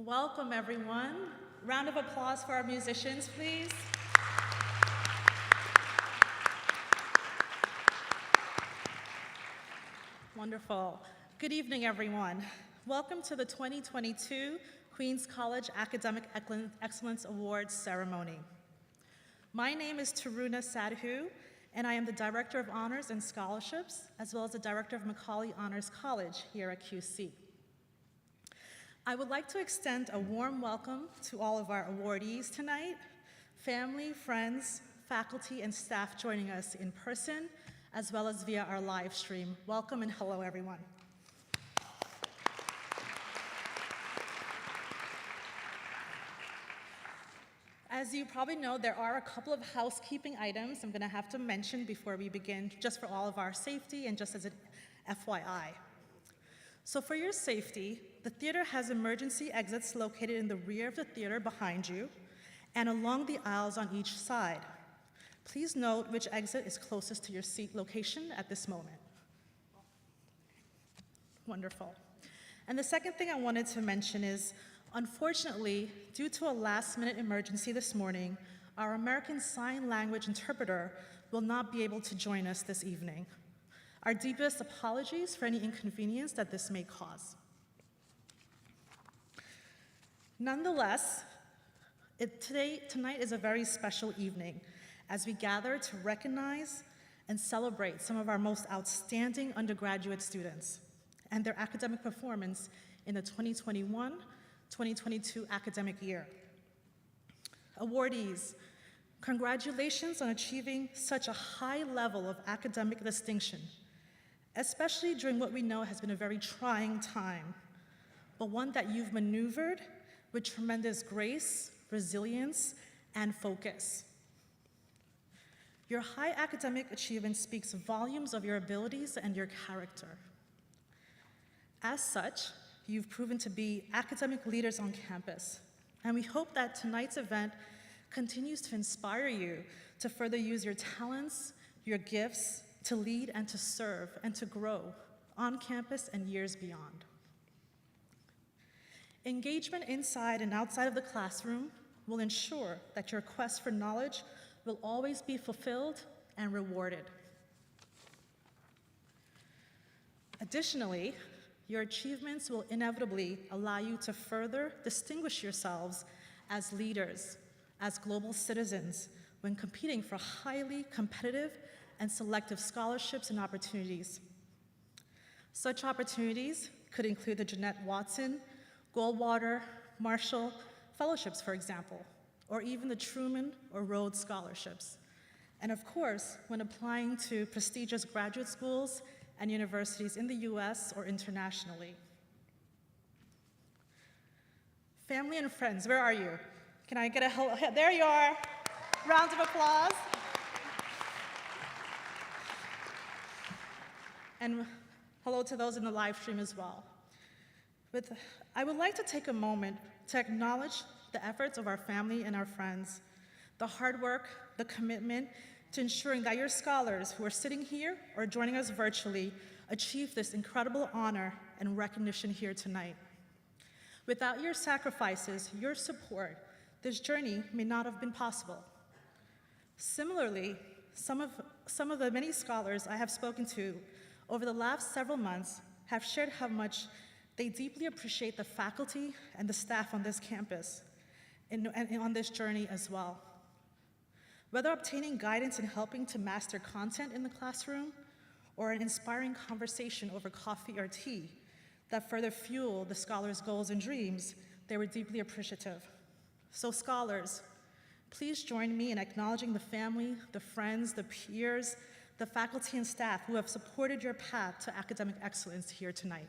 Welcome, everyone. Round of applause for our musicians, please. Wonderful. Good evening, everyone. Welcome to the 2022 Queens College Academic Excellence Awards ceremony. My name is Taruna Sadhu, and I am the Director of Honors and Scholarships, as well as the Director of Macaulay Honors College here at QC. I would like to extend a warm welcome to all of our awardees tonight, family, friends, faculty, and staff joining us in person, as well as via our live stream. Welcome and hello, everyone. As you probably know, there are a couple of housekeeping items I'm gonna have to mention before we begin, just for all of our safety and just as an FYI. So for your safety, the theater has emergency exits located in the rear of the theater behind you and along the aisles on each side. Please note which exit is closest to your seat location at this moment. Wonderful. And the second thing I wanted to mention is, unfortunately, due to a last-minute emergency this morning, our American Sign Language interpreter will not be able to join us this evening. Our deepest apologies for any inconvenience that this may cause. Nonetheless, tonight is a very special evening as we gather to recognize and celebrate some of our most outstanding undergraduate students and their academic performance in the 2021-2022 academic year. Awardees, congratulations on achieving such a high level of academic distinction, especially during what we know has been a very trying time, but one that you've maneuvered with tremendous grace, resilience, and focus. Your high academic achievement speaks volumes of your abilities and your character. As such, you've proven to be academic leaders on campus, and we hope that tonight's event continues to inspire you to further use your talents, your gifts, to lead and to serve and to grow on campus and years beyond. Engagement inside and outside of the classroom will ensure that your quest for knowledge will always be fulfilled and rewarded. Additionally, your achievements will inevitably allow you to further distinguish yourselves as leaders, as global citizens, when competing for highly competitive and selective scholarships and opportunities. Such opportunities could include the Jeanette Watson, Goldwater, Marshall fellowships, for example, or even the Truman or Rhodes scholarships. And of course, when applying to prestigious graduate schools and universities in the US or internationally. Family and friends, where are you? Can I get a hello? There you are. Round of applause. And hello to those in the live stream as well. I would like to take a moment to acknowledge the efforts of our family and our friends, the hard work, the commitment to ensuring that your scholars who are sitting here or joining us virtually achieve this incredible honor and recognition here tonight. Without your sacrifices, your support, this journey may not have been possible. Similarly, some of the many scholars I have spoken to over the last several months have shared how much they deeply appreciate the faculty and the staff on this campus and on this journey as well. Whether obtaining guidance and helping to master content in the classroom or an inspiring conversation over coffee or tea that further fuel the scholars' goals and dreams, they were deeply appreciative. So scholars, please join me in acknowledging the family, the friends, the peers, the faculty and staff who have supported your path to academic excellence here tonight.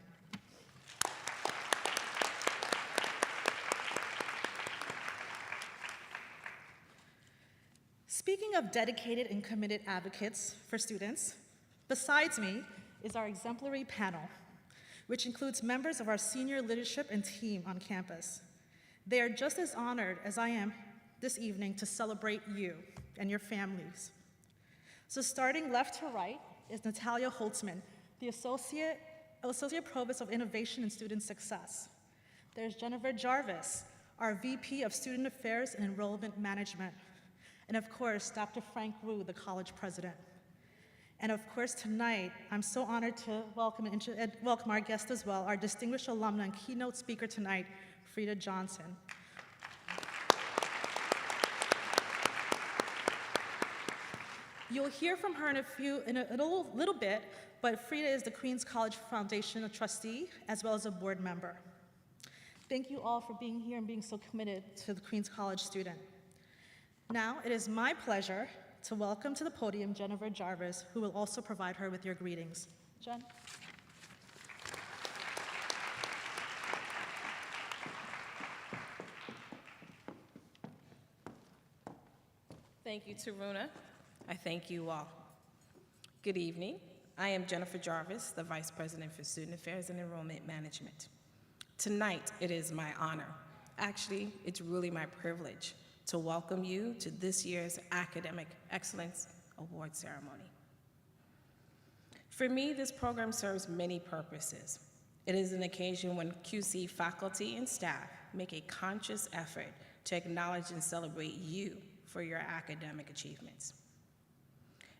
Speaking of dedicated and committed advocates for students, besides me is our exemplary panel, which includes members of our senior leadership and team on campus. They are just as honored as I am this evening to celebrate you and your families. So starting left to right is Natalia Holtzman, the Associate Provost of Innovation and Student Success. There's Jennifer Jarvis, our VP of Student Affairs and Enrollment Management. And of course, Dr. Frank Wu, the college president. And of course, tonight, I'm so honored to welcome our guest as well, our distinguished alumna and keynote speaker tonight, Frida Johnson. You'll hear from her in a little bit, but Frida is the Queens College Foundation trustee, as well as a board member. Thank you all for being here and being so committed to the Queens College student. Now, it is my pleasure to welcome to the podium Jennifer Jarvis, who will also provide her with your greetings. Jen. Thank you, Taruna. I thank you all. Good evening. I am Jennifer Jarvis, the Vice President for Student Affairs and Enrollment Management. Tonight, it is my honor. Actually, it's really my privilege to welcome you to this year's Academic Excellence Award ceremony. For me, this program serves many purposes. It is an occasion when QC faculty and staff make a conscious effort to acknowledge and celebrate you for your academic achievements.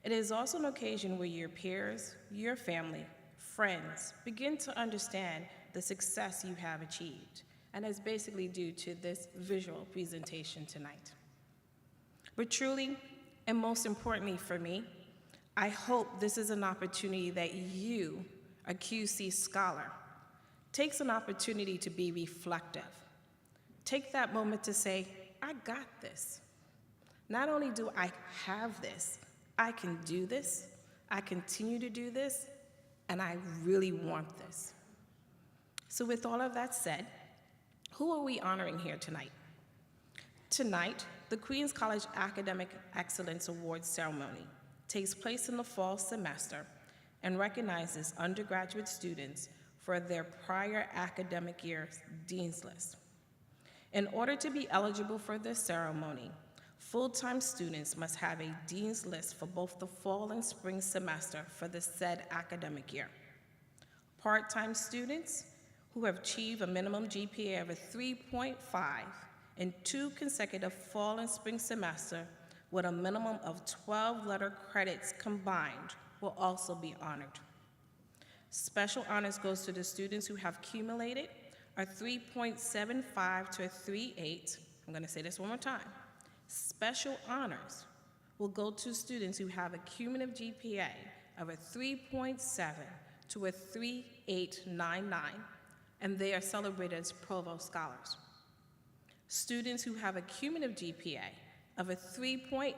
It is also an occasion where your peers, your family, friends begin to understand the success you have achieved, and is basically due to this visual presentation tonight. But truly, and most importantly for me, I hope this is an opportunity that you, a QC scholar, takes an opportunity to be reflective. Take that moment to say, I got this. Not only do I have this, I can do this, I continue to do this, and I really want this. So with all of that said, who are we honoring here tonight? Tonight, the Queens College Academic Excellence Awards ceremony takes place in the fall semester and recognizes undergraduate students for their prior academic year's Dean's List. In order to be eligible for this ceremony, full-time students must have a Dean's List for both the fall and spring semester for the said academic year. Part-time students who have achieved a minimum GPA of a 3.5 in 2 consecutive fall and spring semester with a minimum of 12 letter credits combined will also be honored. Special honors goes to the students who have accumulated a 3.75 to a 3.8. I'm going to say this one more time. Special honors will go to students who have a cumulative GPA of a 3.7 to a 3.899, and they are celebrated as Provost Scholars. Students who have a cumulative GPA of a 3.9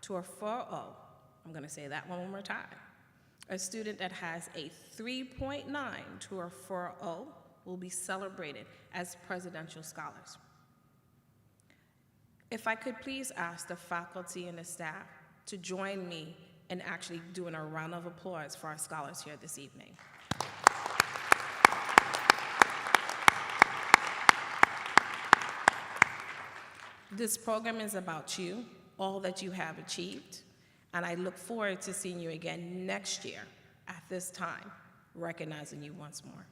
to a 4.0, I'm going to say that one more time. A student that has a 3.9 to a 4.0 will be celebrated as Presidential Scholars. If I could please ask the faculty and the staff to join me in actually doing a round of applause for our scholars here this evening. This program is about you, all that you have achieved, and I look forward to seeing you again next year at this time, recognizing you once more.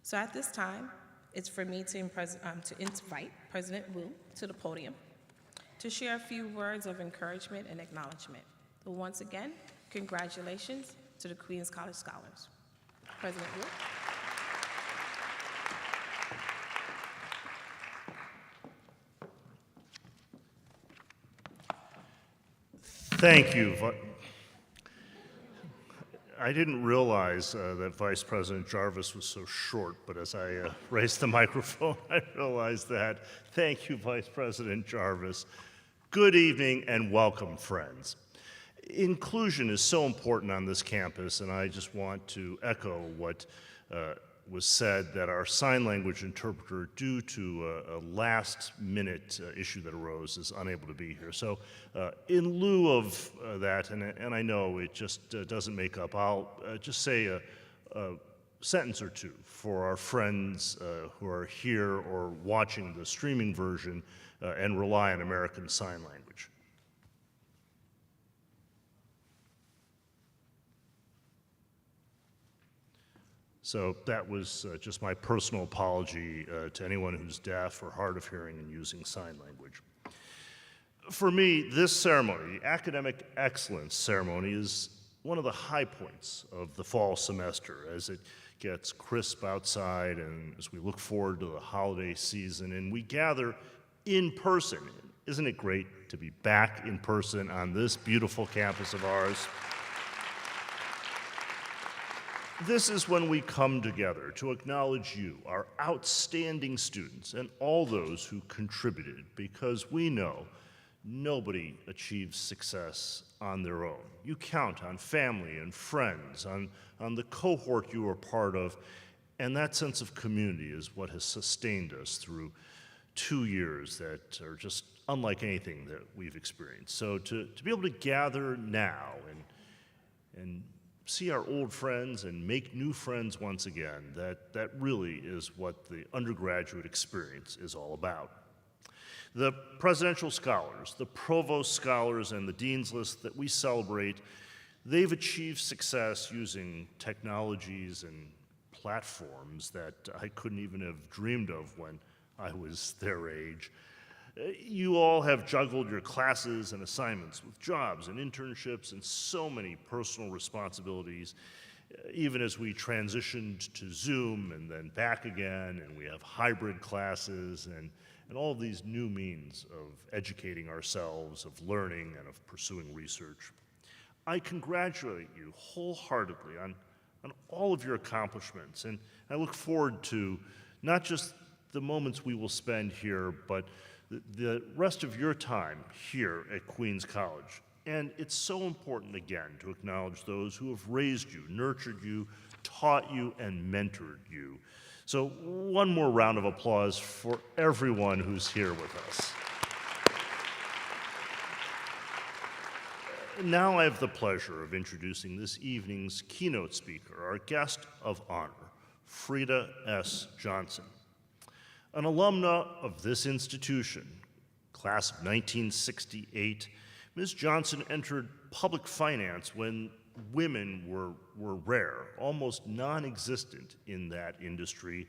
So at this time, it's for me to invite President Wu to the podium to share a few words of encouragement and acknowledgement. But once again, congratulations to the Queens College Scholars. President Wu. Thank you. I didn't realize that Vice President Jarvis was so short, but as I raised the microphone, I realized that. Thank you, Vice President Jarvis. Good evening and welcome, friends. Inclusion is so important on this campus, and I just want to echo what was said, that our sign language interpreter, due to a last-minute issue that arose, is unable to be here. So in lieu of that, and I know it just doesn't make up, I'll just say a sentence or two for our friends who are here or watching the streaming version and rely on American Sign Language. So that was just my personal apology to anyone who's deaf or hard of hearing and using sign language. For me, this ceremony, the Academic Excellence Ceremony, is one of the high points of the fall semester as it gets crisp outside and as we look forward to the holiday season and we gather in person. Isn't it great to be back in person on this beautiful campus of ours? This is when we come together to acknowledge you, our outstanding students, and all those who contributed, because we know nobody achieves success on their own. You count on family and friends, on the cohort you are part of, and that sense of community is what has sustained us through 2 years that are just unlike anything that we've experienced. So to be able to gather now and see our old friends and make new friends once again, that really is what the undergraduate experience is all about. The Presidential Scholars, the Provost Scholars, and the Dean's List that we celebrate, they've achieved success using technologies and platforms that I couldn't even have dreamed of when I was their age. You all have juggled your classes and assignments with jobs and internships and so many personal responsibilities, even as we transitioned to Zoom and then back again, and we have hybrid classes and all of these new means of educating ourselves, of learning, and of pursuing research. I congratulate you wholeheartedly on all of your accomplishments, and I look forward to not just the moments we will spend here, but the rest of your time here at Queens College. And it's so important, again, to acknowledge those who have raised you, nurtured you, taught you, and mentored you. So one more round of applause for everyone who's here with us. Now I have the pleasure of introducing this evening's keynote speaker, our guest of honor, Frida S. Johnson. An alumna of this institution, class of 1968, Ms. Johnson entered public finance when women were rare, almost non-existent in that industry,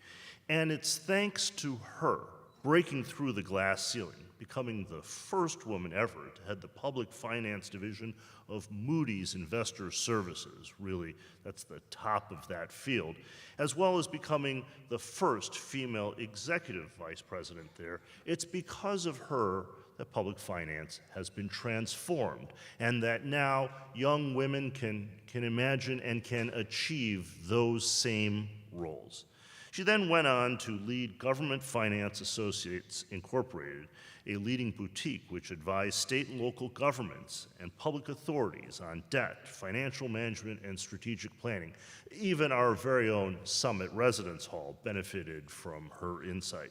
and it's thanks to her breaking through the glass ceiling, becoming the first woman ever to head the public finance division of Moody's Investor Services. Really, that's the top of that field, as well as becoming the first female executive vice president there. It's because of her that public finance has been transformed, and that now young women can imagine and can achieve those same roles. She then went on to lead Government Finance Associates Incorporated, a leading boutique which advised state and local governments and public authorities on debt, financial management, and strategic planning. Even our very own Summit Residence Hall benefited from her insight.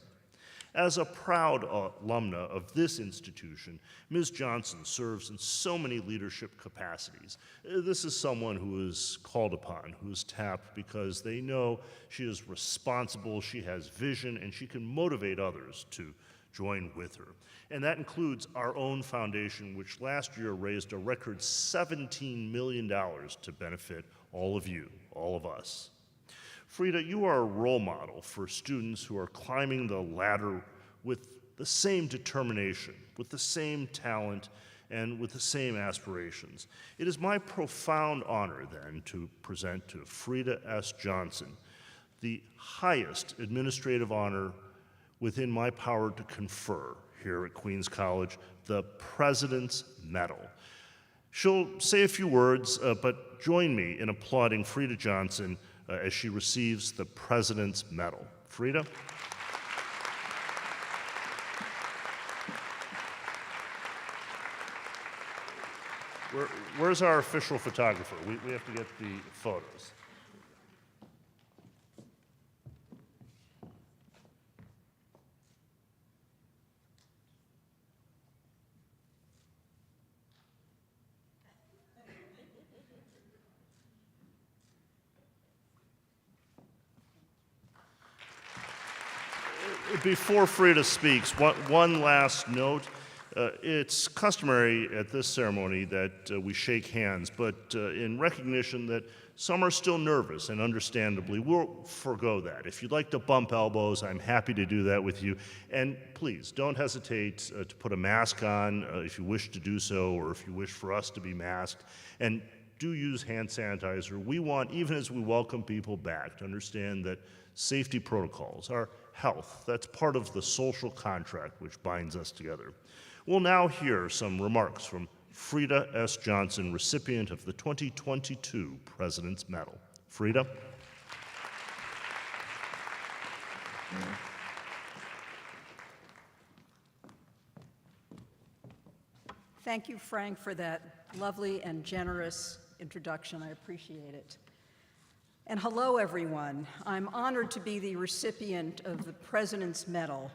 As a proud alumna of this institution, Ms. Johnson serves in so many leadership capacities. This is someone who is called upon, who is tapped because they know she is responsible, she has vision, and she can motivate others to join with her. And that includes our own foundation, which last year raised a record $17 million to benefit all of you, all of us. Frida, you are a role model for students who are climbing the ladder with the same determination, with the same talent, and with the same aspirations. It is my profound honor, then, to present to Frida S. Johnson the highest administrative honor within my power to confer here at Queens College, the President's Medal. She'll say a few words, but join me in applauding Frida Johnson as she receives the President's Medal. Frida? Where's our official photographer? We have to get the photos. Before Frida speaks, one last note. It's customary at this ceremony that we shake hands, but in recognition that Some are still nervous, and understandably, we'll forego that. If you'd like to bump elbows, I'm happy to do that with you. And please, don't hesitate to put a mask on if you wish to do so, or if you wish for us to be masked. And do use hand sanitizer. We want, even as we welcome people back, to understand that safety protocols, our health, that's part of the social contract which binds us together. We'll now hear some remarks from Frida S. Johnson, recipient of the 2022 President's Medal. Frida? Thank you, Frank, for that lovely and generous introduction. I appreciate it. And hello, everyone. I'm honored to be the recipient of the President's Medal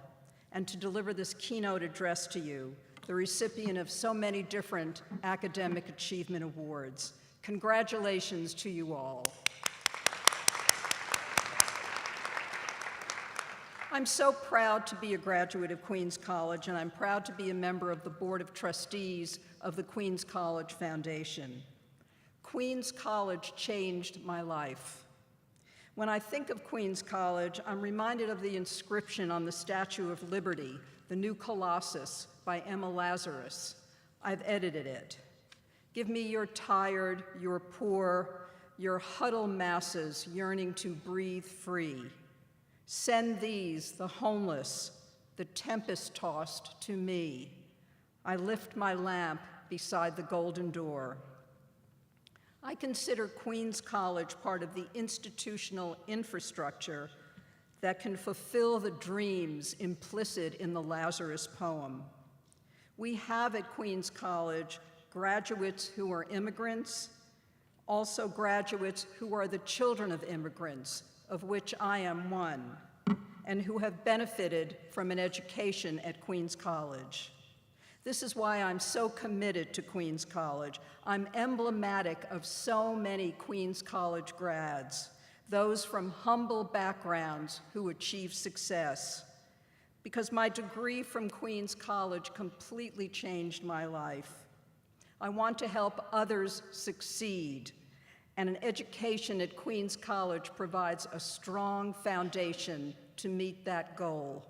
and to deliver this keynote address to you, the recipient of so many different academic achievement awards. Congratulations to you all. I'm so proud to be a graduate of Queens College, and I'm proud to be a member of the Board of Trustees of the Queens College Foundation. Queens College changed my life. When I think of Queens College, I'm reminded of the inscription on the Statue of Liberty, The New Colossus, by Emma Lazarus. I've edited it. Give me your tired, your poor, your huddled masses yearning to breathe free. Send these, the homeless, the tempest-tossed, to me. I lift my lamp beside the golden door. I consider Queens College part of the institutional infrastructure that can fulfill the dreams implicit in the Lazarus poem. We have at Queens College graduates who are immigrants, also graduates who are the children of immigrants, of which I am one, and who have benefited from an education at Queens College. This is why I'm so committed to Queens College. I'm emblematic of so many Queens College grads, those from humble backgrounds who achieve success, because my degree from Queens College completely changed my life. I want to help others succeed, and an education at Queens College provides a strong foundation to meet that goal.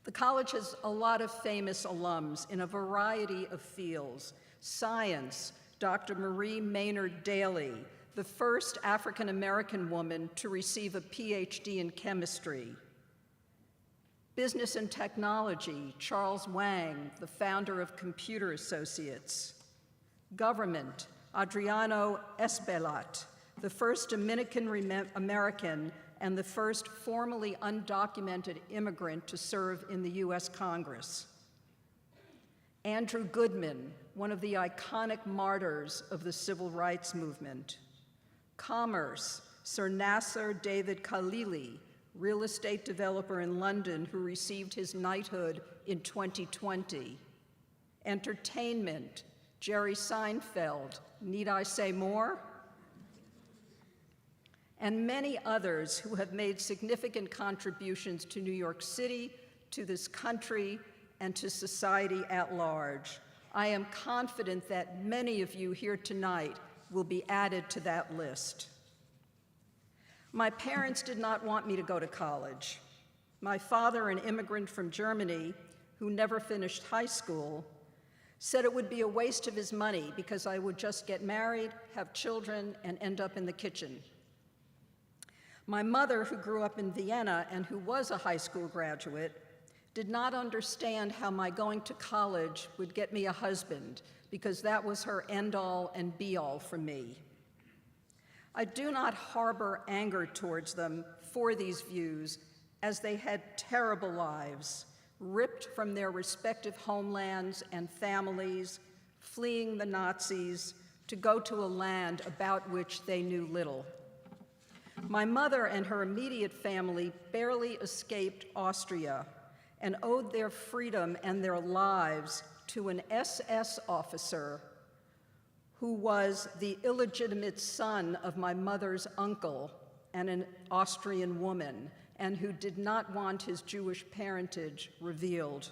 The college has a lot of famous alums in a variety of fields. Science, Dr. Marie Maynard Daly, the first African-American woman to receive a PhD in chemistry. Business and technology, Charles Wang, the founder of Computer Associates. Government, Adriano Espelat, the first Dominican American and the first formally undocumented immigrant to serve in the US Congress. Andrew Goodman, one of the iconic martyrs of the civil rights movement. Commerce, Sir Nasser David Khalili, real estate developer in London who received his knighthood in 2020. Entertainment, Jerry Seinfeld, need I say more? And many others who have made significant contributions to New York City, to this country, and to society at large. I am confident that many of you here tonight will be added to that list. My parents did not want me to go to college. My father, an immigrant from Germany who never finished high school, said it would be a waste of his money because I would just get married, have children, and end up in the kitchen. My mother, who grew up in Vienna and who was a high school graduate, did not understand how my going to college would get me a husband, because that was her end-all and be-all for me. I do not harbor anger towards them for these views, as they had terrible lives, ripped from their respective homelands and families, fleeing the Nazis to go to a land about which they knew little. My mother and her immediate family barely escaped Austria and owed their freedom and their lives to an SS officer who was the illegitimate son of my mother's uncle and an Austrian woman, and who did not want his Jewish parentage revealed.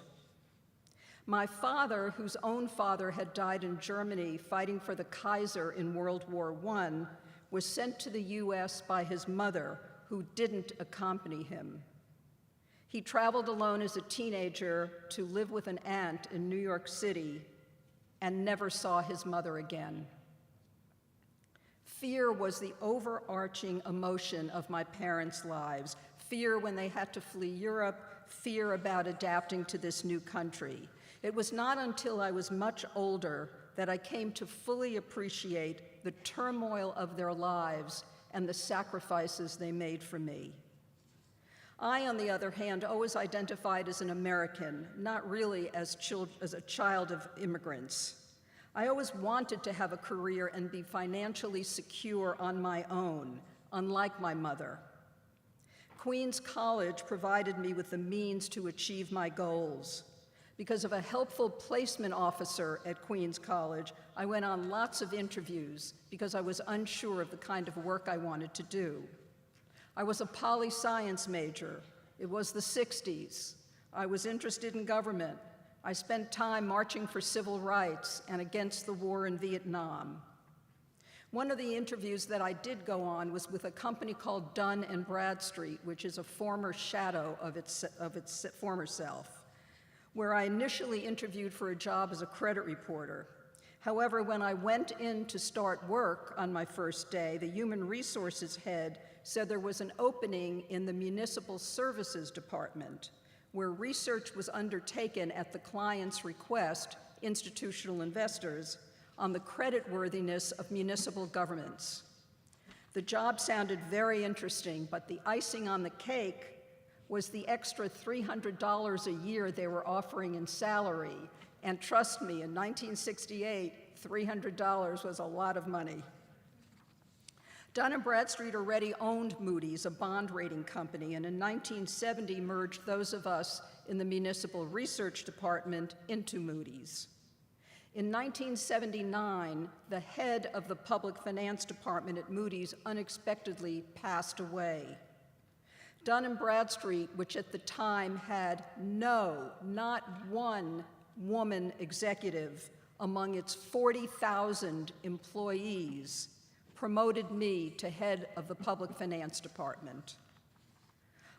My father, whose own father had died in Germany fighting for the Kaiser in World War I, was sent to the U.S. by his mother, who didn't accompany him. He traveled alone as a teenager to live with an aunt in New York City and never saw his mother again. Fear was the overarching emotion of my parents' lives. Fear when they had to flee Europe, fear about adapting to this new country. It was not until I was much older that I came to fully appreciate the turmoil of their lives and the sacrifices they made for me. I, on the other hand, always identified as an American, not really as a child of immigrants. I always wanted to have a career and be financially secure on my own, unlike my mother. Queens College provided me with the means to achieve my goals. Because of a helpful placement officer at Queens College, I went on lots of interviews because I was unsure of the kind of work I wanted to do. I was a poli-science major. It was the 60s. I was interested in government. I spent time marching for civil rights and against the war in Vietnam. One of the interviews that I did go on was with a company called Dun & Bradstreet, which is a former shadow of its former self, where I initially interviewed for a job as a credit reporter. However, when I went in to start work on my first day, the human resources head said there was an opening in the municipal services department where research was undertaken at the client's request, institutional investors, on the creditworthiness of municipal governments. The job sounded very interesting, but the icing on the cake was the extra $300 a year they were offering in salary. And trust me, in 1968, $300 was a lot of money. Dun & Bradstreet already owned Moody's, a bond rating company, and in 1970 merged those of us in the municipal research department into Moody's. In 1979, the head of the public finance department at Moody's unexpectedly passed away. Dun & Bradstreet, which at the time had not one woman executive among its 40,000 employees, promoted me to head of the public finance department.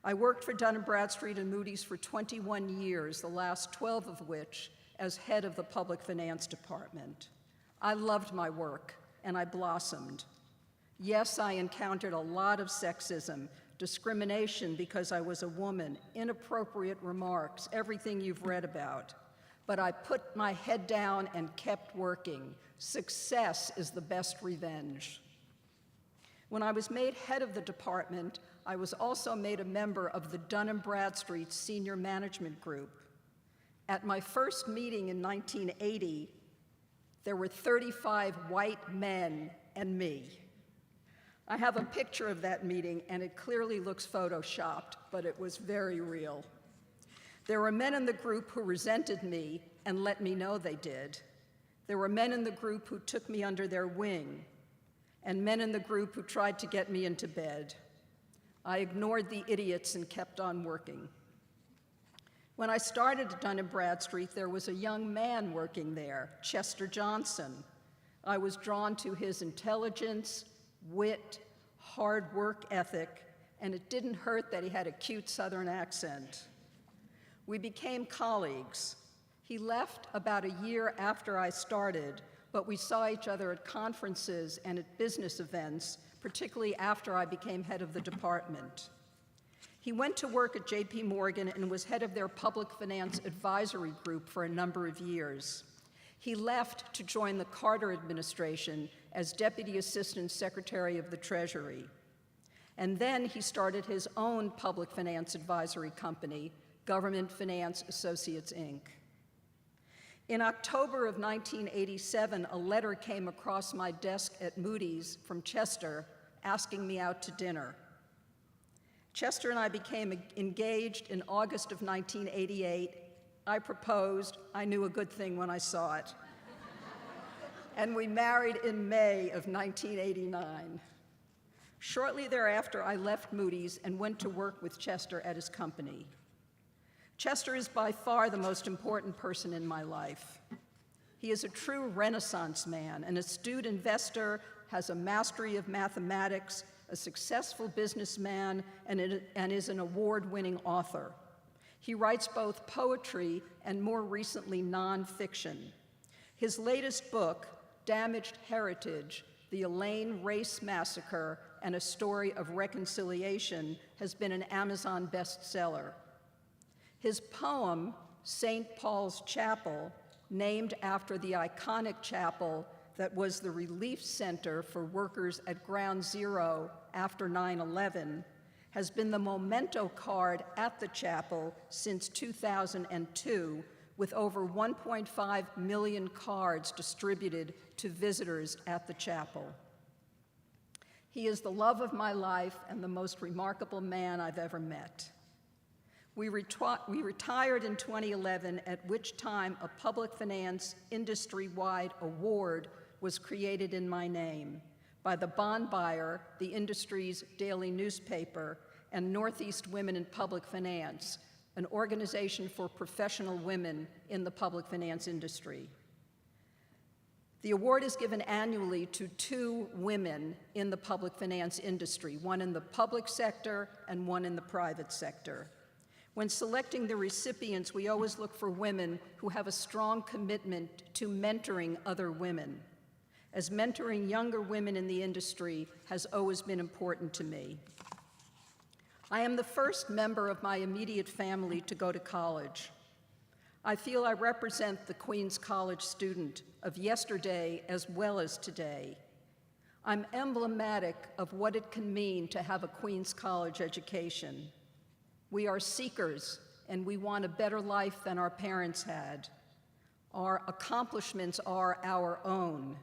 I worked for Dun & Bradstreet and Moody's for 21 years, the last 12 of which as head of the public finance department. I loved my work, and I blossomed. Yes, I encountered a lot of sexism, discrimination because I was a woman, inappropriate remarks, everything you've read about. But I put my head down and kept working. Success is the best revenge. When I was made head of the department, I was also made a member of the Dun & Bradstreet Senior Management Group. At my first meeting in 1980, there were 35 white men and me. I have a picture of that meeting, and it clearly looks photoshopped, but it was very real. There were men in the group who resented me and let me know they did. There were men in the group who took me under their wing, and men in the group who tried to get me into bed. I ignored the idiots and kept on working. When I started at Dun & Bradstreet, there was a young man working there, Chester Johnson. I was drawn to his intelligence, wit, hard work ethic, and it didn't hurt that he had a cute Southern accent. We became colleagues. He left about a year after I started, but we saw each other at conferences and at business events, particularly after I became head of the department. He went to work at J.P. Morgan and was head of their public finance advisory group for a number of years. He left to join the Carter administration as Deputy Assistant Secretary of the Treasury. And then he started his own public finance advisory company, Government Finance Associates, Inc. In October of 1987, a letter came across my desk at Moody's from Chester asking me out to dinner. Chester and I became engaged in August of 1988. I proposed. I knew a good thing when I saw it. And we married in May of 1989. Shortly thereafter, I left Moody's and went to work with Chester at his company. Chester is by far the most important person in my life. He is a true Renaissance man, an astute investor, has a mastery of mathematics, a successful businessman, and is an award-winning author. He writes both poetry and, more recently, nonfiction. His latest book, Damaged Heritage, The Elaine Race Massacre and a Story of Reconciliation, has been an Amazon bestseller. His poem, St. Paul's Chapel, named after the iconic chapel that was the relief center for workers at Ground Zero after 9/11, has been the memento card at the chapel since 2002, with over 1.5 million cards distributed to visitors at the chapel. He is the love of my life and the most remarkable man I've ever met. We retired in 2011, at which time a public finance industry-wide award was created in my name by the Bond Buyer, the industry's daily newspaper, and Northeast Women in Public Finance, an organization for professional women in the public finance industry. The award is given annually to 2 women in the public finance industry, one in the public sector and one in the private sector. When selecting the recipients, we always look for women who have a strong commitment to mentoring other women, as mentoring younger women in the industry has always been important to me. I am the first member of my immediate family to go to college. I feel I represent the Queens College student of yesterday as well as today. I'm emblematic of what it can mean to have a Queens College education. We are seekers, and we want a better life than our parents had. Our accomplishments are our own.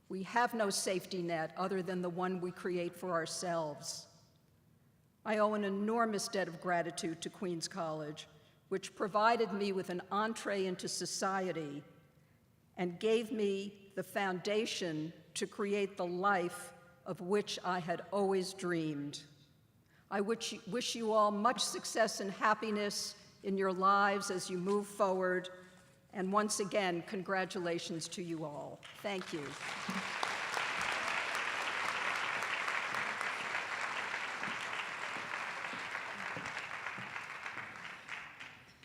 We have no safety net other than the one we create for ourselves. I owe an enormous debt of gratitude to Queens College, which provided me with an entree into society and gave me the foundation to create the life of which I had always dreamed. I wish you all much success and happiness in your lives as you move forward. And once again, congratulations to you all. Thank you.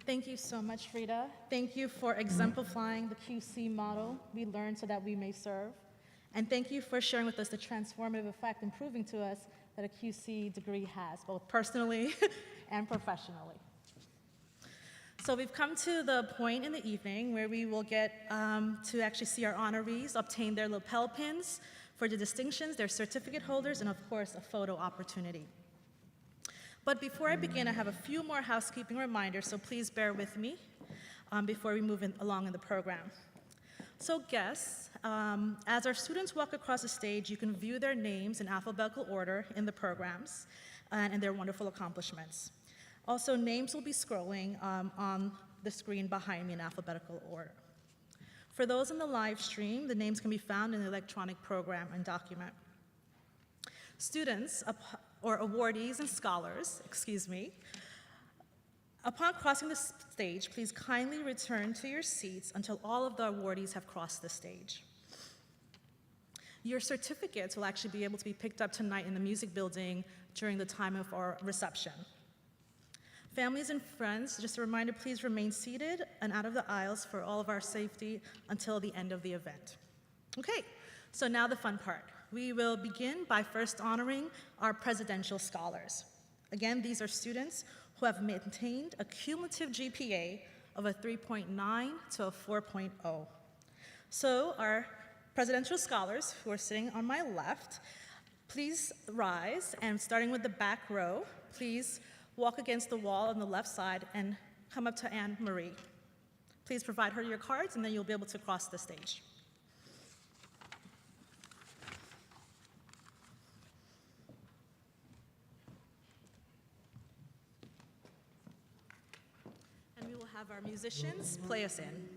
Thank you so much, Frida. Thank you for exemplifying the QC model we learned so that we may serve. And thank you for sharing with us the transformative effect and proving to us that a QC degree has, both personally and professionally. So we've come to the point in the evening where we will get to actually see our honorees obtain their lapel pins for the distinctions, their certificate holders, and of course, a photo opportunity. But before I begin, I have a few more housekeeping reminders, so please bear with me before we move along in the program. So guests, as our students walk across the stage, you can view their names in alphabetical order in the programs and their wonderful accomplishments. Also, names will be scrolling on the screen behind me in alphabetical order. For those in the live stream, the names can be found in the electronic program and document. Students, or awardees and scholars, upon crossing the stage, please kindly return to your seats until all of the awardees have crossed the stage. Your certificates will actually be able to be picked up tonight in the music building during the time of our reception. Families and friends, just a reminder, please remain seated and out of the aisles for all of our safety until the end of the event. Okay, so now the fun part. We will begin by first honoring our presidential scholars. Again, these are students who have maintained a cumulative GPA of a 3.9 to a 4.0. So our presidential scholars who are sitting on my left, please rise, and starting with the back row, please walk against the wall on the left side and come up to Anne Marie. Please provide her your cards, and then you'll be able to cross the stage. And we will have our musicians play us in.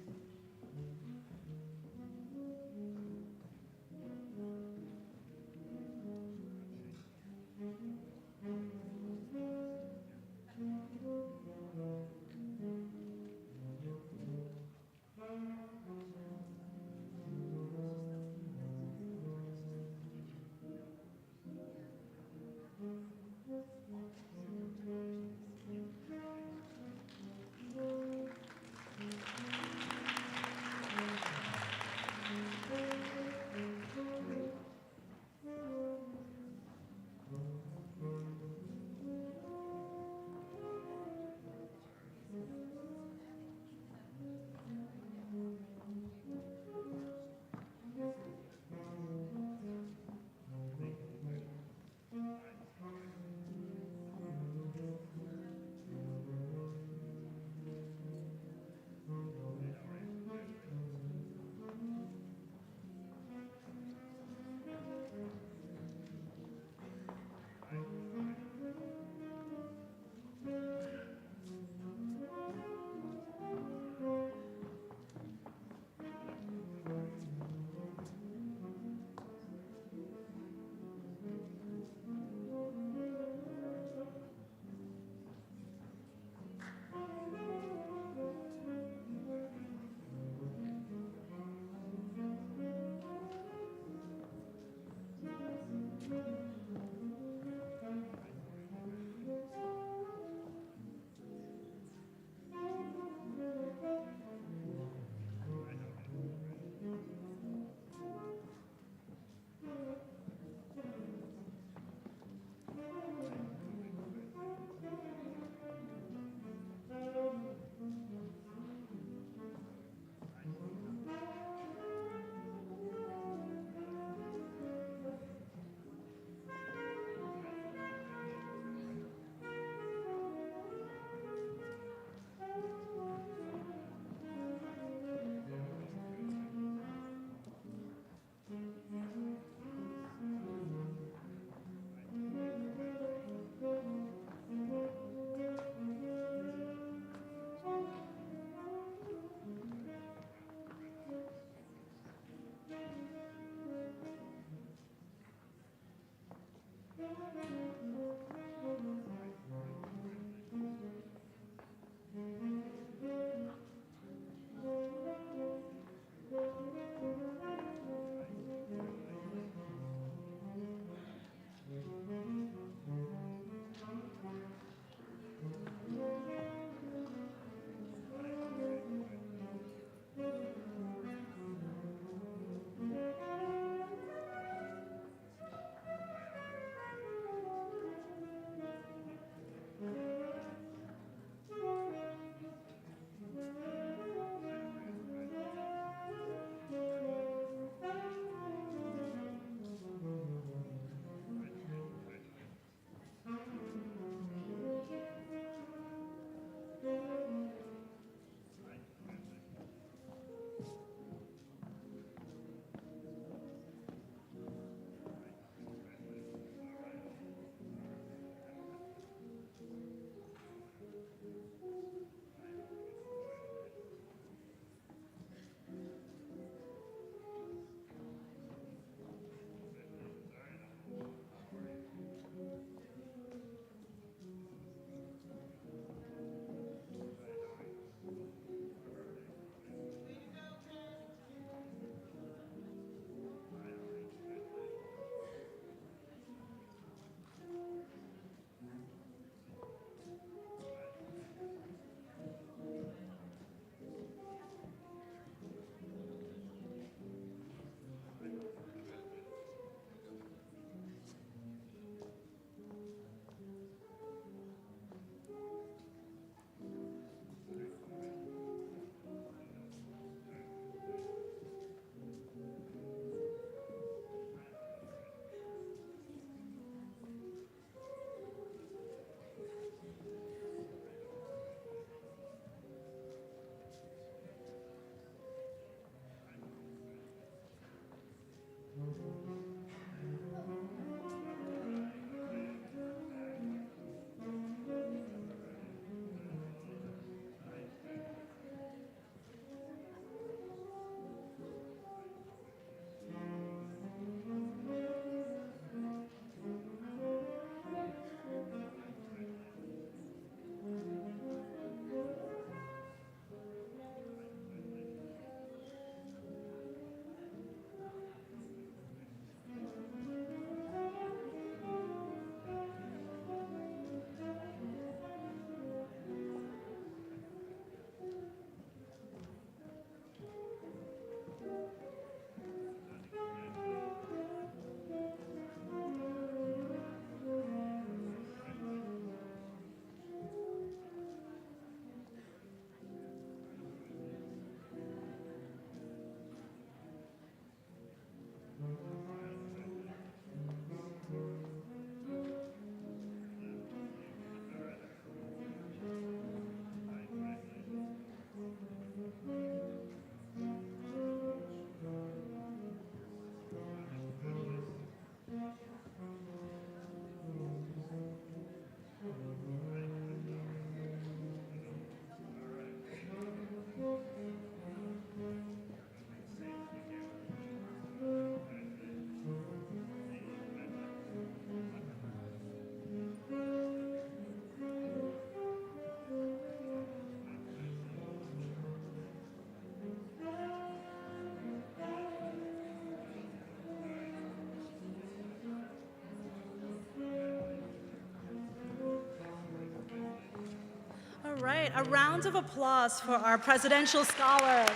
All right, a round of applause for our presidential scholars.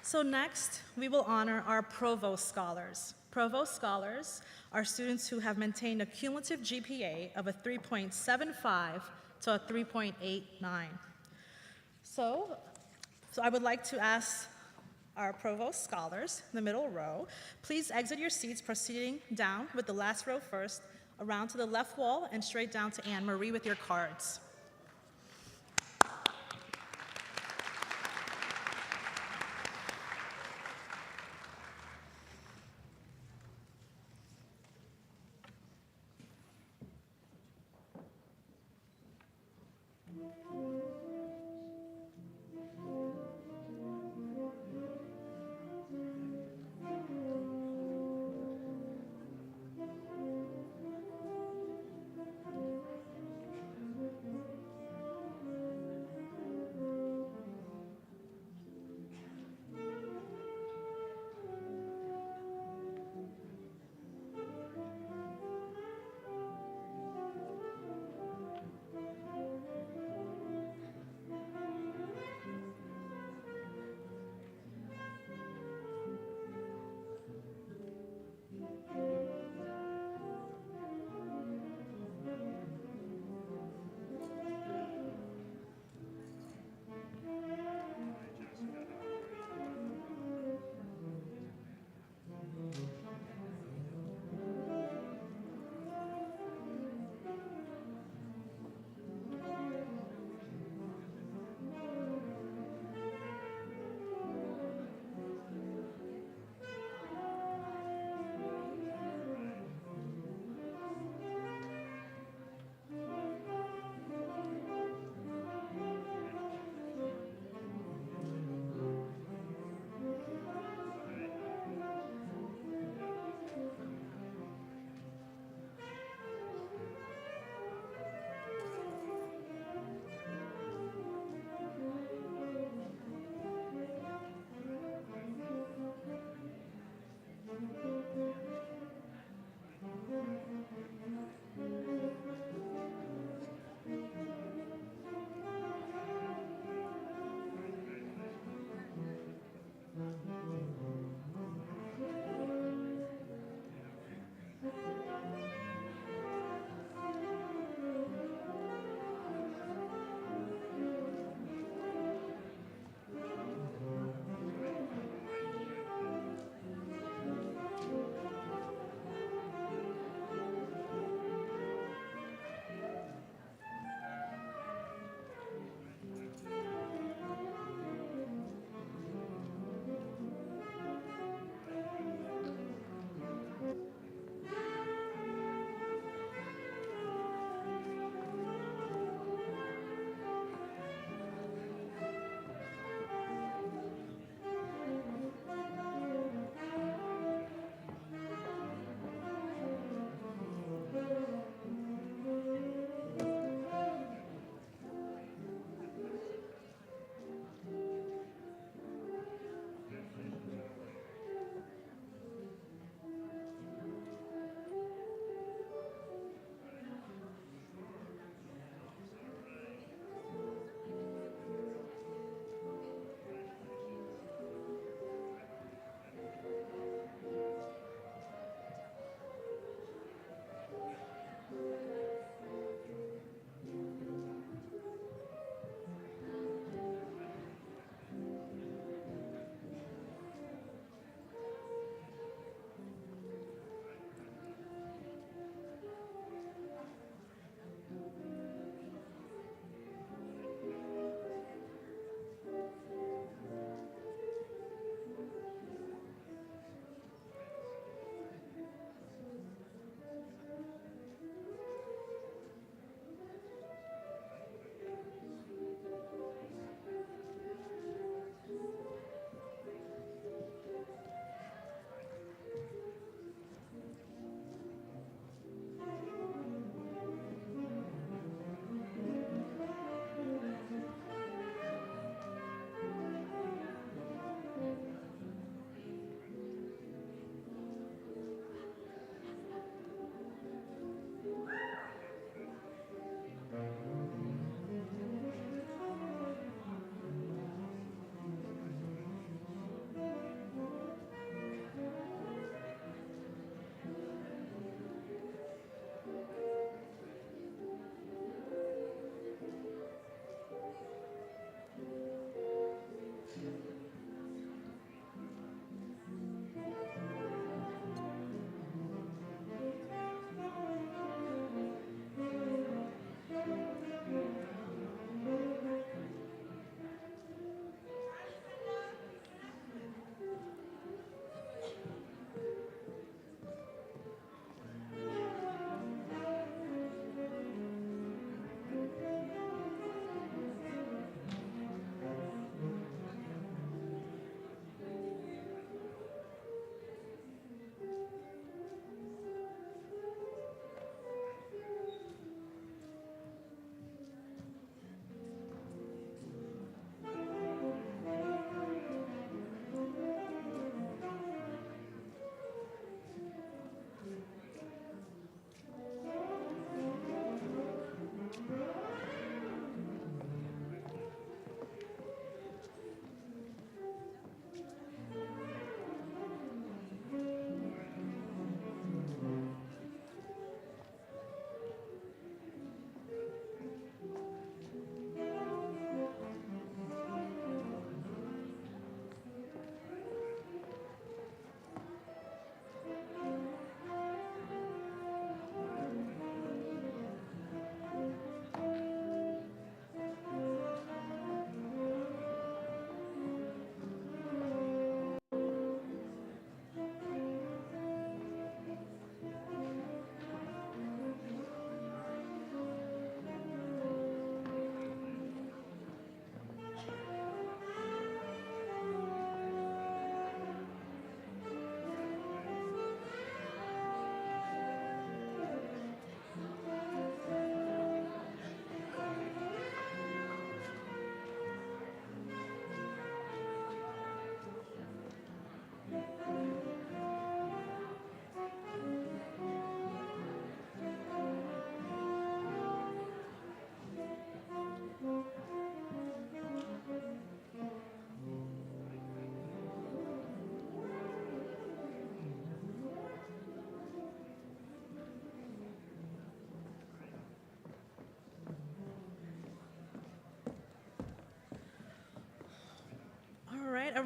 So next, we will honor our Provost Scholars. Provost Scholars are students who have maintained a cumulative GPA of a 3.75 to a 3.89. So I would like to ask our Provost Scholars in the middle row, please exit your seats proceeding down with the last row first, around to the left wall and straight down to Anne Marie with your cards.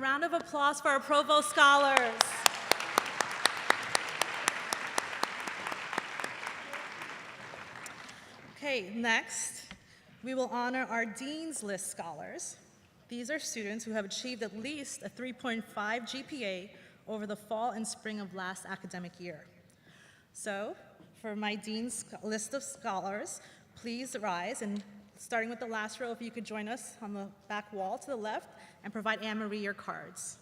round of applause for our Provost Scholars. Okay, next, we will honor our Dean's List Scholars. These are students who have achieved at least a 3.5 GPA over the fall and spring of last academic year. So, for my Dean's List of Scholars, please rise, and starting with the last row, if you could join us on the back wall to the left and provide Anne-Marie your cards.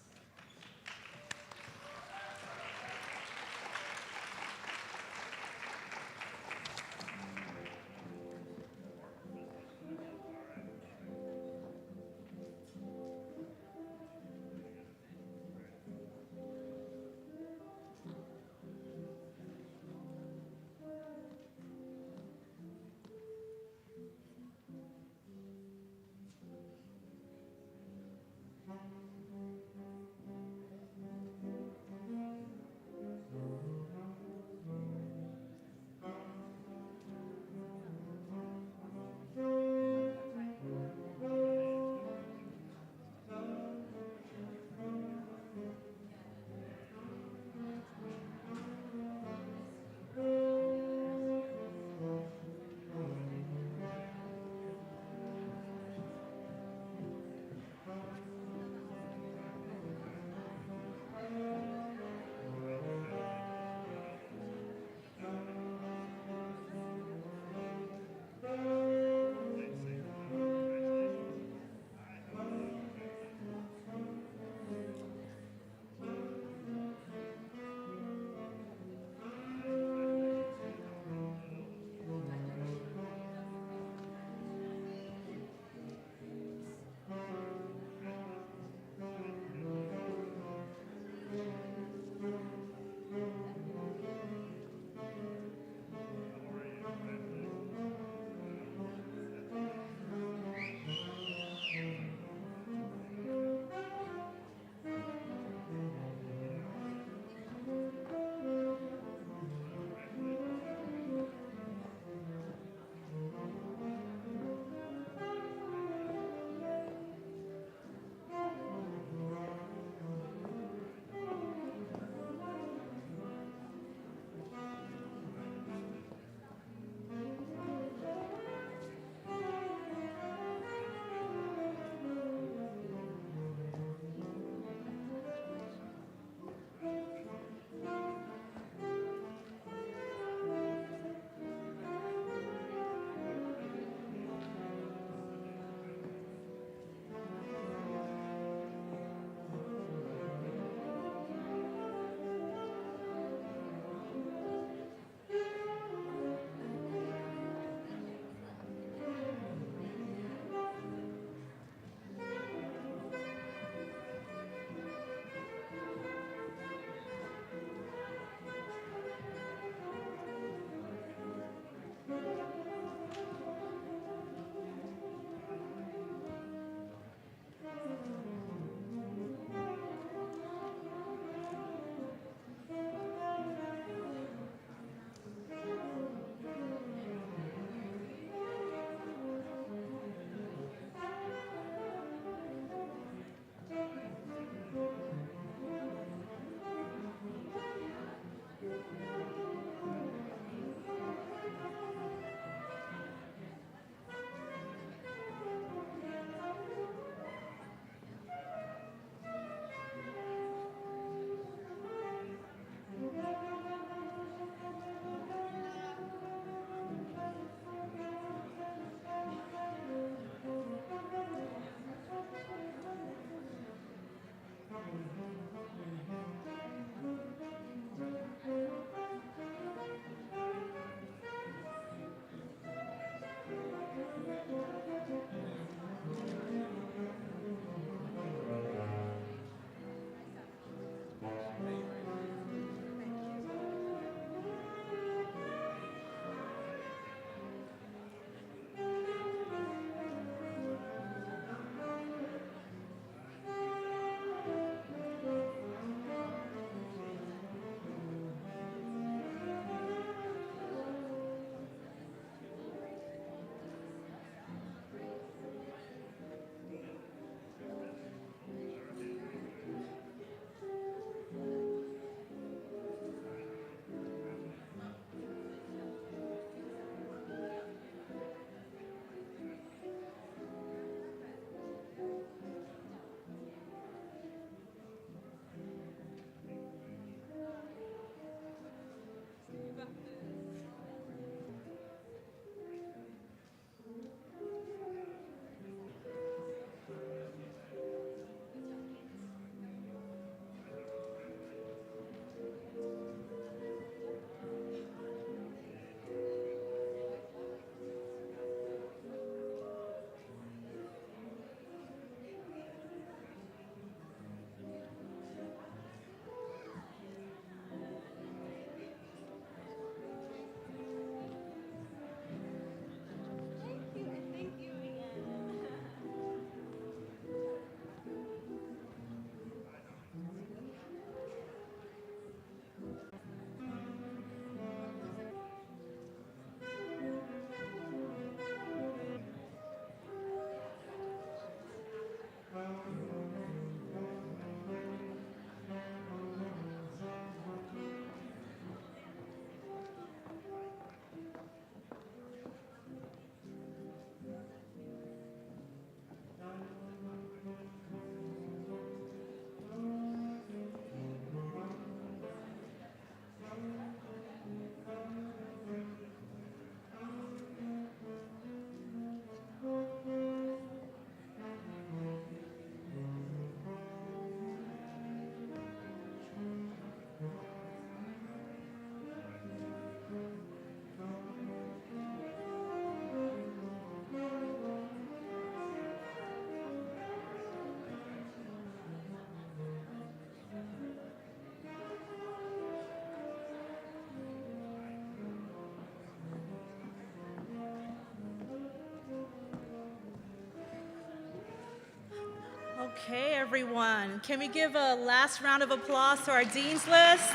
Okay, everyone. Can we give a last round of applause to our Dean's List?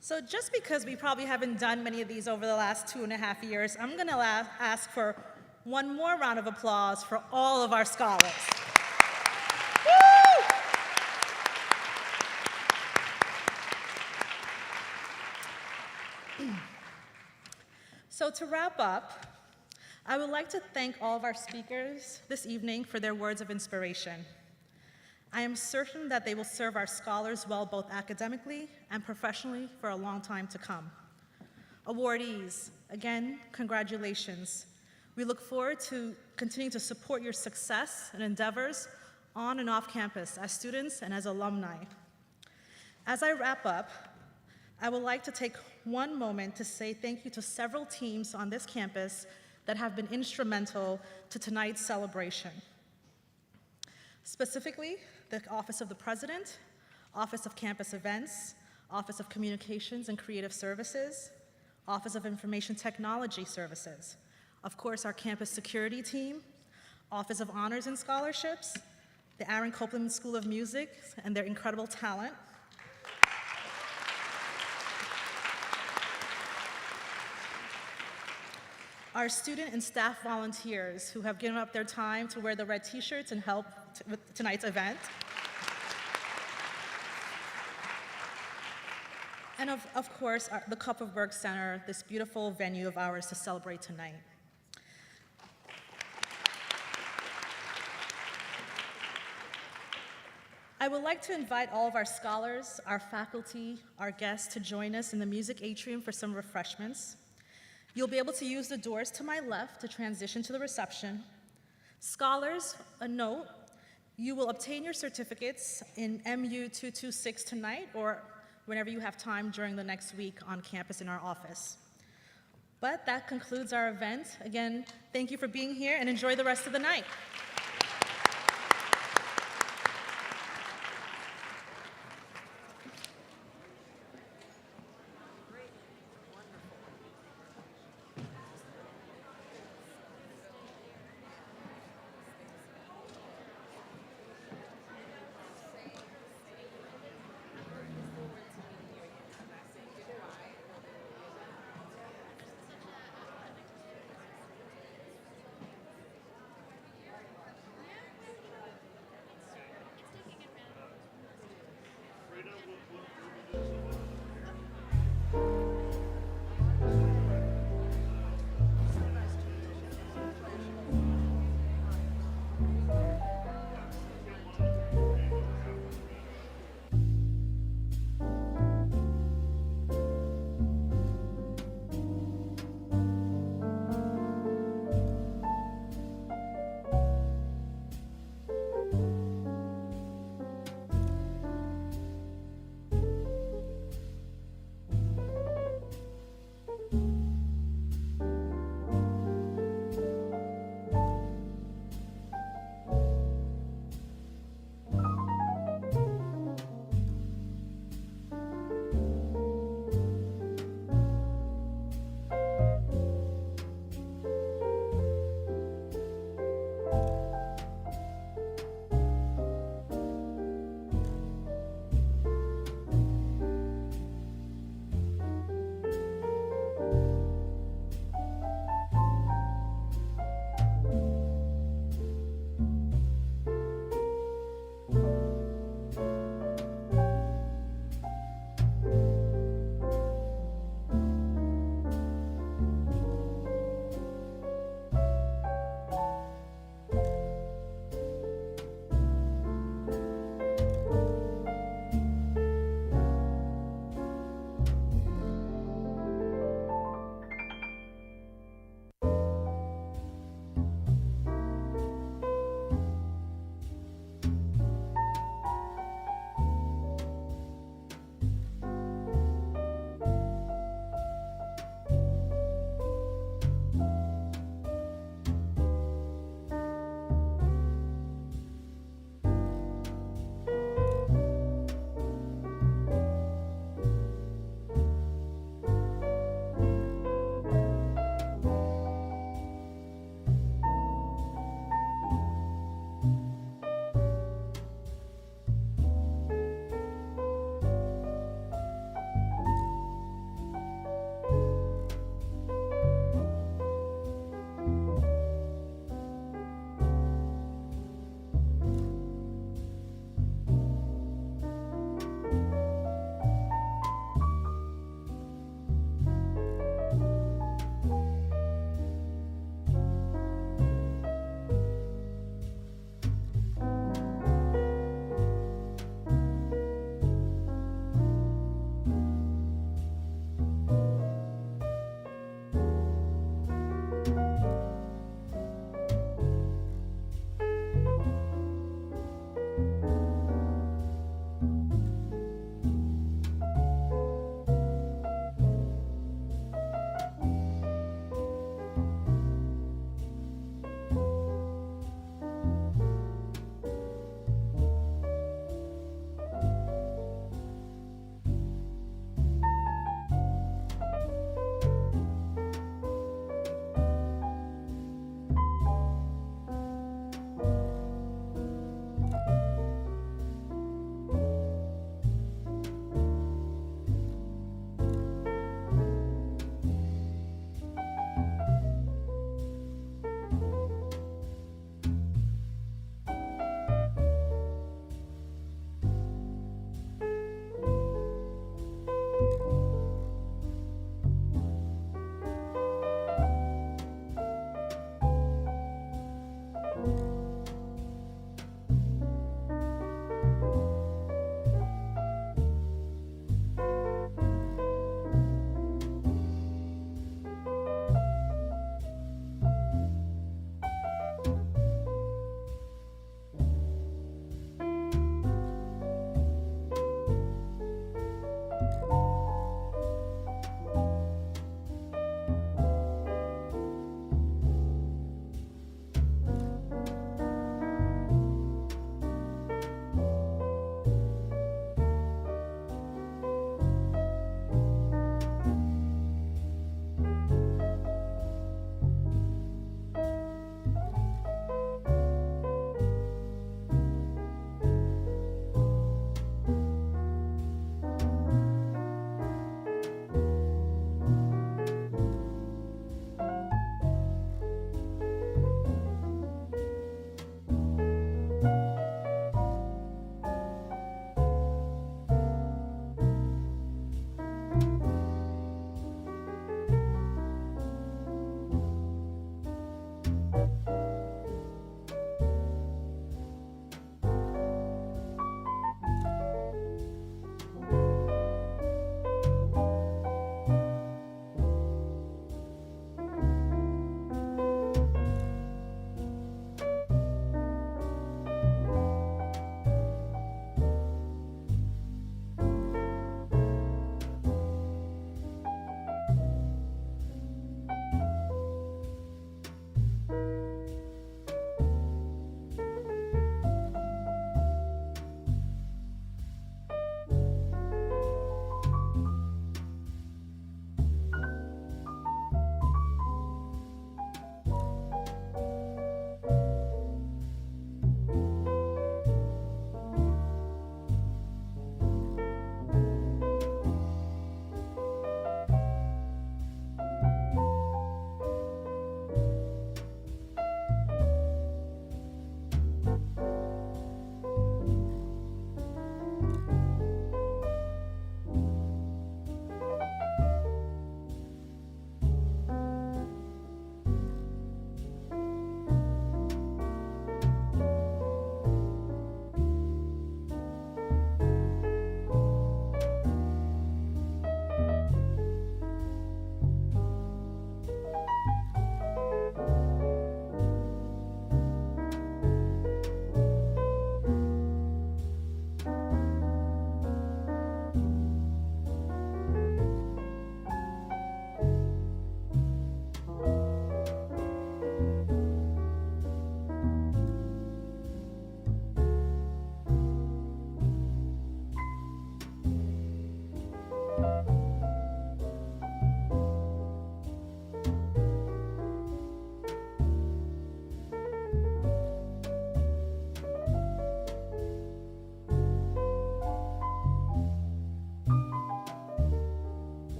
So just because we probably haven't done many of these over the last 2.5 years, I'm going to ask for one more round of applause for all of our scholars. Woo! So to wrap up, I would like to thank all of our speakers this evening for their words of inspiration. I am certain that they will serve our scholars well both academically and professionally for a long time to come. Awardees, again, congratulations. We look forward to continuing to support your success and endeavors on and off campus as students and as alumni. As I wrap up, I would like to take one moment to say thank you to several teams on this campus that have been instrumental to tonight's celebration. Specifically, the Office of the President, Office of Campus Events, Office of Communications and Creative Services, Office of Information Technology Services, of course, our campus security team, Office of Honors and Scholarships, the Aaron Copland School of Music and their incredible talent, our student and staff volunteers who have given up their time to wear the red t-shirts and help with tonight's event. And of course, the Kupferberg Center, this beautiful venue of ours to celebrate tonight. I would like to invite all of our scholars, our faculty, our guests to join us in the music atrium for some refreshments. You'll be able to use the doors to my left to transition to the reception. Scholars, a note, you will obtain your certificates in MU 226 tonight or whenever you have time during the next week on campus in our office. But that concludes our event. Again, thank you for being here and enjoy the rest of the night.